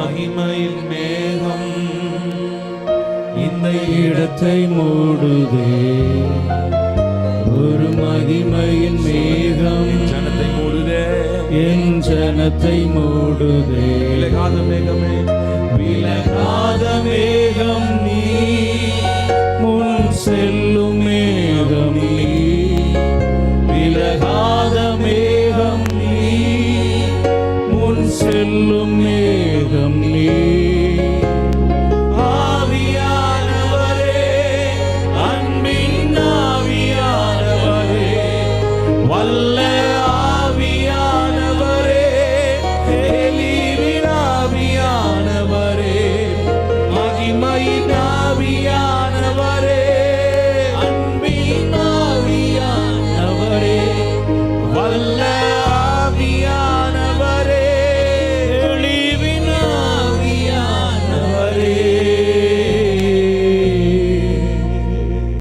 மகிமையின் மேகம் இந்த இடத்தை மூடுதே. ஒரு மகிமையின் மேகம் ஜனத்தை மூடுதே, என் ஜனத்தை மூடுதே. விலகாத மேகமே, விலகாத மேகம் நீ, முன் செல்லும் மேகம் நீ. விலகாத மேகம் நீ, முன் செல்லும் மேகம் நீ.